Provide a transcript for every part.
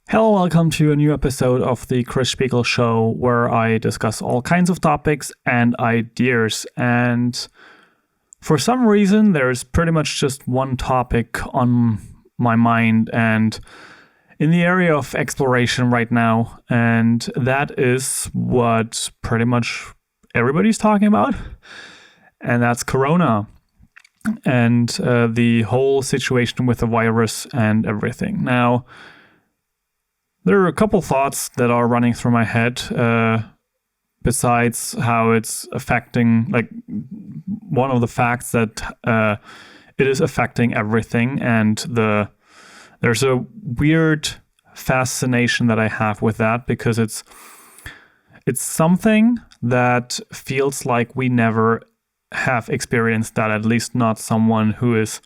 Hello, welcome to a new episode of the Chris Spiegl Show, where I discuss all kinds of topics and ideas. And for some reason, there's pretty much just one topic on my mind and in the area of exploration right now. And that is what pretty much everybody's talking about. And that's Corona and the whole situation with the virus and everything. Now, there are a couple thoughts that are running through my head besides how it's affecting, like one of the facts that it is affecting everything. And there's a weird fascination that I have with that because it's something that feels like we never have experienced that, at least not someone who is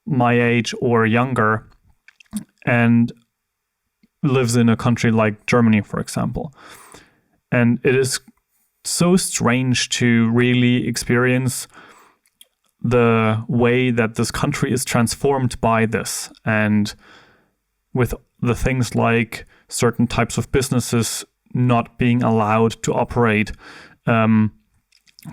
my age or younger and lives in a country like Germany, for example. And it is so strange to really experience the way that this country is transformed by this. And with the things like certain types of businesses not being allowed to operate,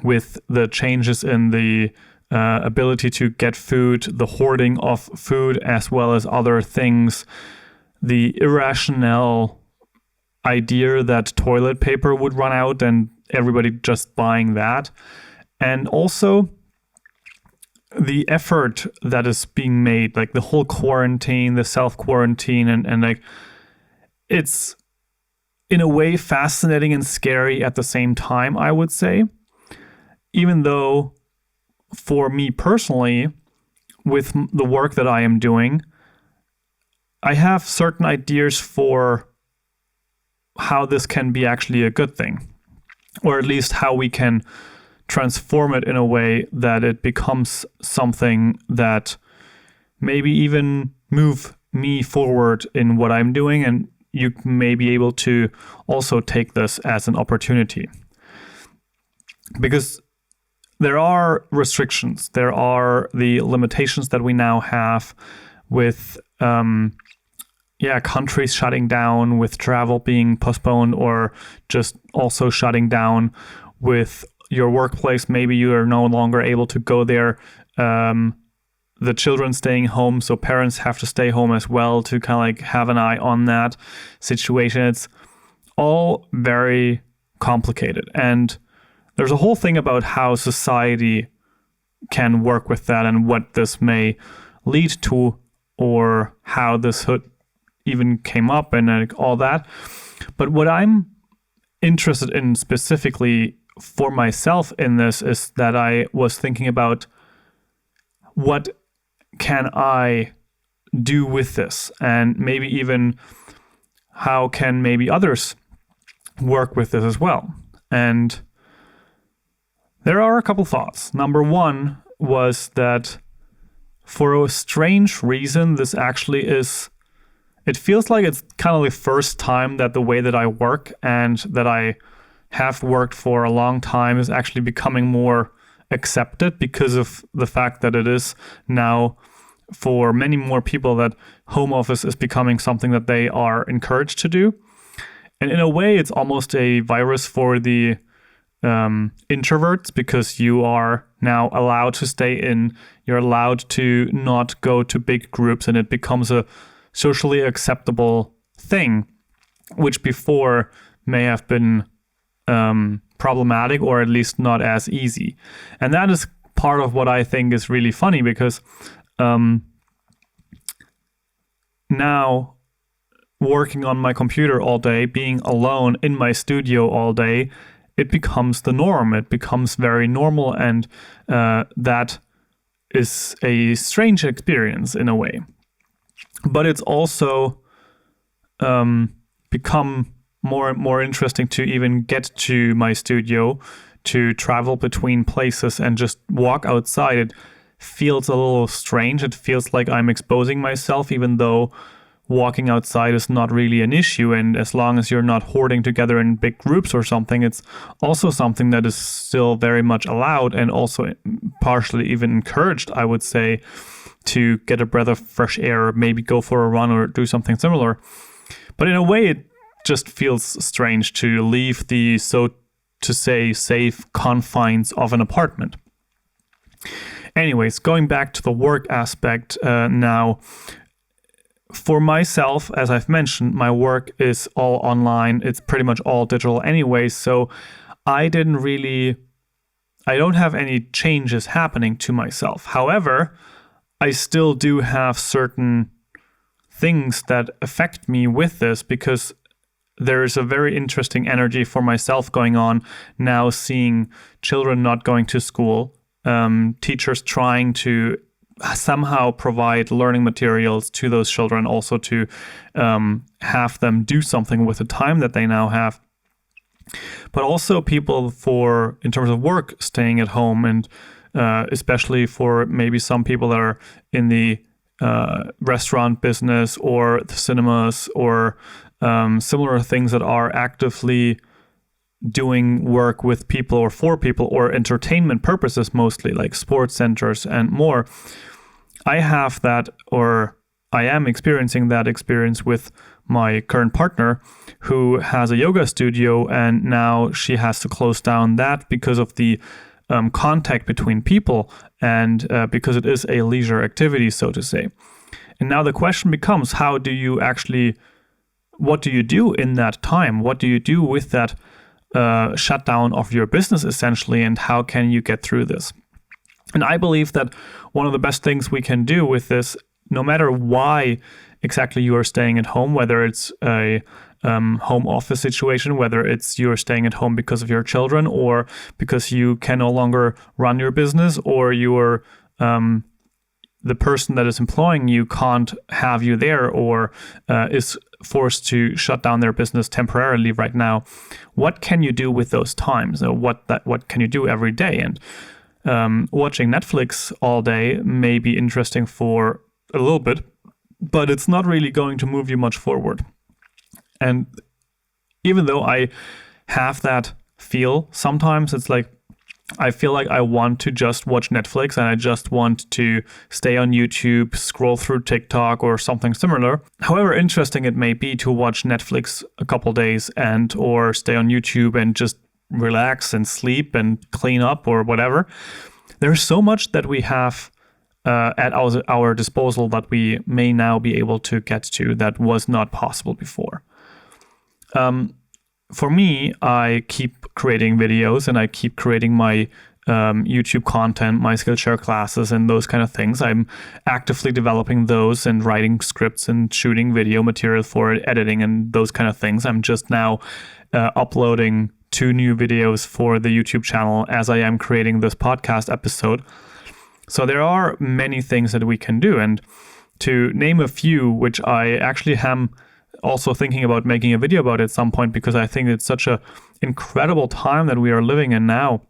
with the changes in the ability to get food, the hoarding of food, as well as other things, the irrational idea that toilet paper would run out and everybody just buying that. And also the effort that is being made, like the whole quarantine, the self-quarantine, and like it's in a way fascinating and scary at the same time, I would say. Even though for me personally, with the work that I am doing, I have certain ideas for how this can be actually a good thing, or at least how we can transform it in a way that it becomes something that maybe even move me forward in what I'm doing, and you may be able to also take this as an opportunity. Because there are restrictions, there are the limitations that we now have with countries shutting down, with travel being postponed or just also shutting down, with your workplace, maybe you are no longer able to go there, the children staying home, so parents have to stay home as well to kind of like have an eye on that situation. It's all very complicated. And there's a whole thing about how society can work with that and what this may lead to, or how this even came up and all that. But what I'm interested in specifically for myself in this is that I was thinking about what can I do with this, and maybe even how can maybe others work with this as well. And there are a couple thoughts. Number one was that for a strange reason, this actually is, it feels like it's kind of the first time that the way that I work and that I have worked for a long time is actually becoming more accepted, because of the fact that it is now for many more people that home office is becoming something that they are encouraged to do. And in a way, it's almost a virus for the introverts, because you are now allowed to stay in, you're allowed to not go to big groups, and it becomes a socially acceptable thing, which before may have been problematic, or at least not as easy. And that is part of what I think is really funny, because now working on my computer all day, being alone in my studio all day, it becomes the norm. It becomes very normal, and that is a strange experience in a way. But it's also become more and more interesting to even get to my studio, to travel between places and just walk outside. It feels a little strange. It feels like I'm exposing myself, even though walking outside is not really an issue. And as long as you're not hoarding together in big groups or something, it's also something that is still very much allowed, and also partially even encouraged, I would say, to get a breath of fresh air, maybe go for a run or do something similar. But in a way, it just feels strange to leave the, so to say, safe confines of an apartment. Anyways, going back to the work aspect now, for myself, as I've mentioned, my work is all online. It's pretty much all digital anyway, so I don't have any changes happening to myself. However, I still do have certain things that affect me with this, because there is a very interesting energy for myself going on now, seeing children not going to school, teachers trying to somehow provide learning materials to those children, also to have them do something with the time that they now have. But also people in terms of work, staying at home, and especially for maybe some people that are in the restaurant business or the cinemas or similar things that are actively doing work with people or for people or entertainment purposes, mostly like sports centers and more. I have that, or I am experiencing that experience with my current partner, who has a yoga studio, and now she has to close down that because of the contact between people, and because it is a leisure activity, so to say. And now the question becomes, what do you do in that time? What do you do with that shutdown of your business, essentially, and how can you get through this? And I believe that one of the best things we can do with this, no matter why exactly you are staying at home, whether it's a home office situation, whether it's you're staying at home because of your children, or because you can no longer run your business, or you're the person that is employing you can't have you there, or is forced to shut down their business temporarily right now. What can you do with those times? What can you do every day? And watching Netflix all day may be interesting for a little bit, but it's not really going to move you much forward. And even though I have that feel, sometimes it's like I feel like I want to just watch Netflix and I just want to stay on YouTube, scroll through TikTok or something similar. However interesting it may be to watch Netflix a couple days or stay on YouTube and just relax and sleep and clean up or whatever, there's so much that we have at our disposal that we may now be able to get to that was not possible before. For me, I keep creating videos and I keep creating my YouTube content, my Skillshare classes and those kind of things. I'm actively developing those and writing scripts and shooting video material for it, editing and those kind of things. I'm just now uploading 2 new videos for the YouTube channel as I am creating this podcast episode. So there are many things that we can do. And to name a few, which I actually am also thinking about making a video about at some point, because I think it's such an incredible time that we are living in now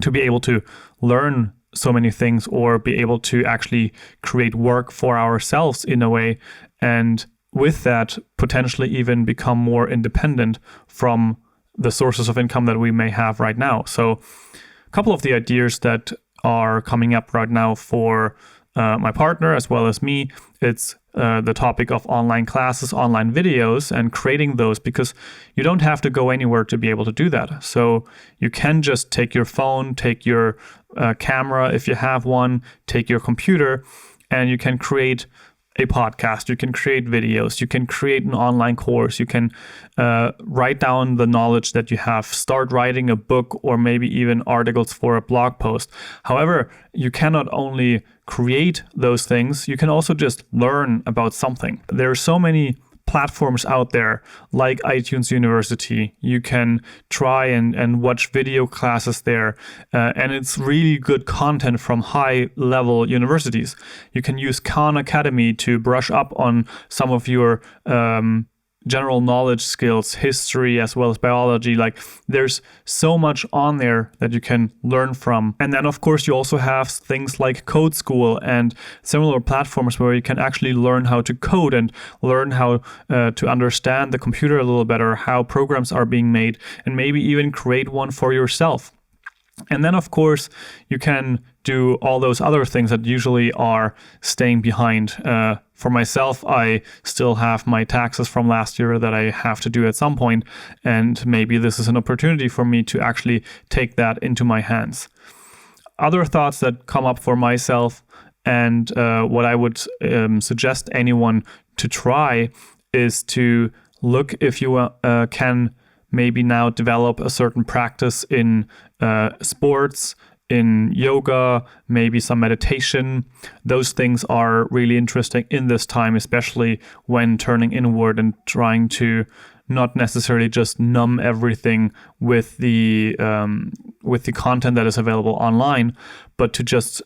to be able to learn so many things or be able to actually create work for ourselves in a way. And with that, potentially even become more independent from the sources of income that we may have right now. So a couple of the ideas that are coming up right now for my partner as well as me, it's the topic of online classes, online videos, and creating those, because you don't have to go anywhere to be able to do that. So you can just take your phone, take your camera if you have one, take your computer, and you can create a podcast, you can create videos, you can create an online course, you can write down the knowledge that you have, start writing a book or maybe even articles for a blog post. However, you cannot only create those things, you can also just learn about something. There are so many platforms out there like iTunes University. You can try and watch video classes there, and it's really good content from high level universities. You can use Khan Academy to brush up on some of your general knowledge skills, history as well as biology. Like there's so much on there that you can learn from. And then of course you also have things like Code School and similar platforms where you can actually learn how to code and learn how to understand the computer a little better, how programs are being made, and maybe even create one for yourself. And then, of course, you can do all those other things that usually are staying behind. For myself, I still have my taxes from last year that I have to do at some point, and maybe this is an opportunity for me to actually take that into my hands. Other thoughts that come up for myself, and what I would suggest anyone to try, is to look if you can maybe now develop a certain practice in sports, in yoga, maybe some meditation. Those things are really interesting in this time, especially when turning inward and trying to not necessarily just numb everything with the content that is available online, but to just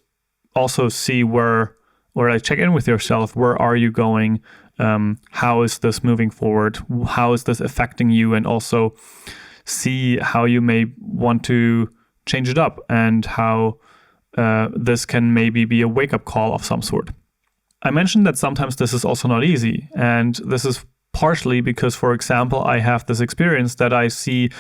also see where, or like check in with yourself. Where are you going? How is this moving forward? How is this affecting you? And also see how you may want to change it up, and how this can maybe be a wake-up call of some sort. I mentioned that sometimes this is also not easy, and this is partially because, for example, I have this experience that I see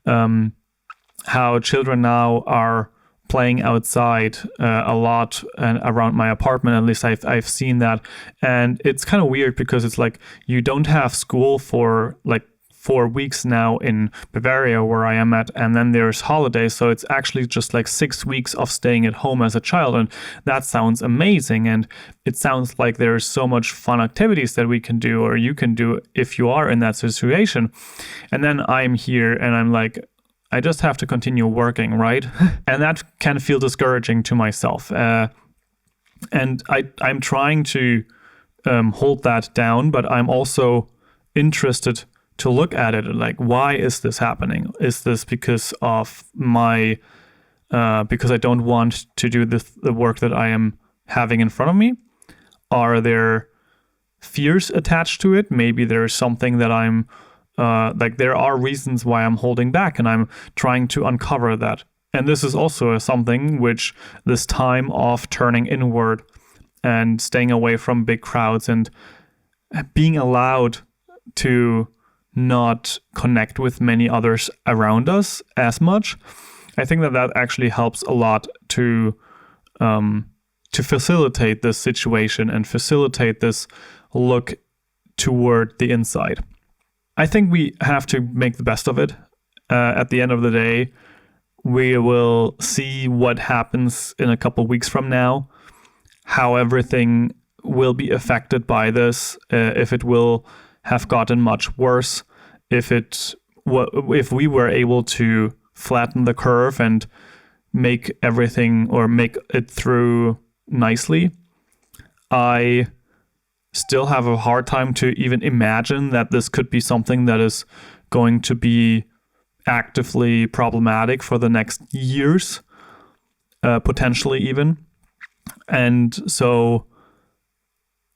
how children now are playing outside a lot and around my apartment. At least I've seen that, and it's kind of weird because it's like you don't have school for like 4 weeks now in Bavaria where I am at, and then there's holidays, so it's actually just like 6 weeks of staying at home as a child, and that sounds amazing, and it sounds like there's so much fun activities that we can do, or you can do if you are in that situation. And then I'm here and I'm like, I just have to continue working, right? And that can feel discouraging to myself. And I'm trying to hold that down, but I'm also interested to look at it like, why is this happening? Is this because of my, because I don't want to do the work that I am having in front of me? Are there fears attached to it? Maybe there's something that I'm, like there are reasons why I'm holding back, and I'm trying to uncover that. And this is also something which this time of turning inward and staying away from big crowds and being allowed to not connect with many others around us as much, I think that actually helps a lot to facilitate this situation and facilitate this look toward the inside. I think we have to make the best of it. At the end of the day, we will see what happens in a couple weeks from now, how everything will be affected by this, if it will have gotten much worse, if we were able to flatten the curve and make everything, or make it through nicely. I still have a hard time to even imagine that this could be something that is going to be actively problematic for the next years, potentially even. And so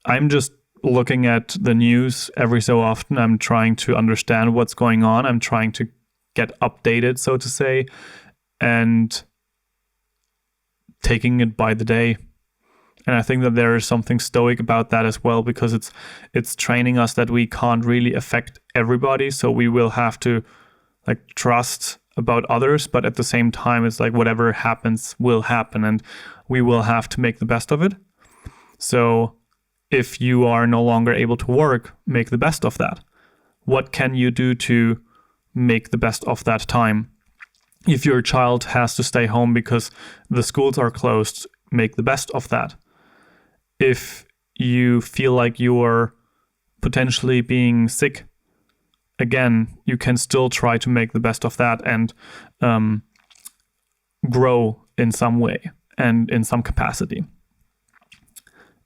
I'm just looking at the news every so often. I'm trying to understand what's going on. I'm trying to get updated, so to say, and taking it by the day. And I think that there is something stoic about that as well, because it's training us that we can't really affect everybody. So we will have to like trust about others, but at the same time, it's like whatever happens will happen, and we will have to make the best of it. So if you are no longer able to work, make the best of that. What can you do to make the best of that time? If your child has to stay home because the schools are closed, make the best of that. If you feel like you're potentially being sick, again, you can still try to make the best of that and grow in some way and in some capacity.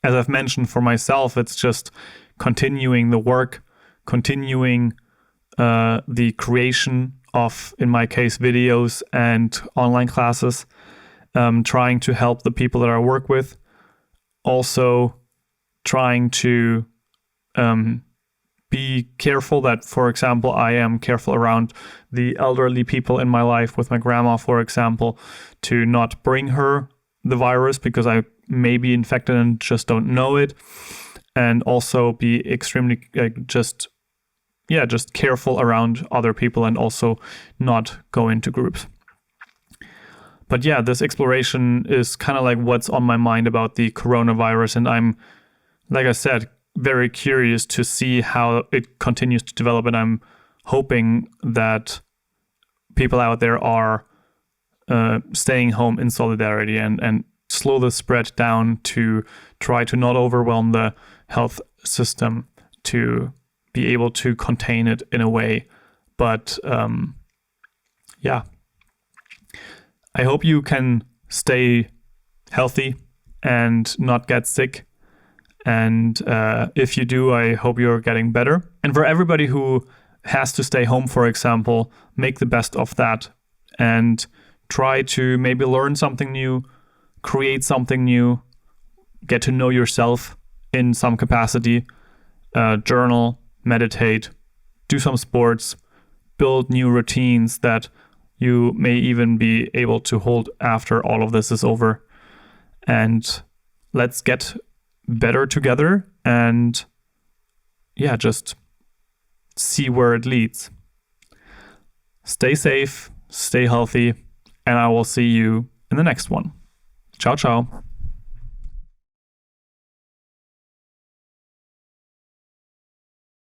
As I've mentioned, for myself, it's just continuing the work, continuing the creation of, in my case, videos and online classes, trying to help the people that I work with. Also trying to be careful that, for example, I am careful around the elderly people in my life, with my grandma, for example, to not bring her the virus because I may be infected and just don't know it. And also be extremely just careful around other people, and also not go into groups. But yeah, this exploration is kind of like what's on my mind about the coronavirus. And I'm, like I said, very curious to see how it continues to develop. And I'm hoping that people out there are staying home in solidarity and slow the spread down to try to not overwhelm the health system, to be able to contain it in a way. But yeah, I hope you can stay healthy and not get sick. And if you do, I hope you're getting better. And for everybody who has to stay home, for example, make the best of that and try to maybe learn something new, create something new, get to know yourself in some capacity, journal, meditate, do some sports, build new routines that you may even be able to hold after all of this is over. And let's get better together and yeah, just see where it leads. Stay safe, stay healthy, and I will see you in the next one. Ciao, ciao.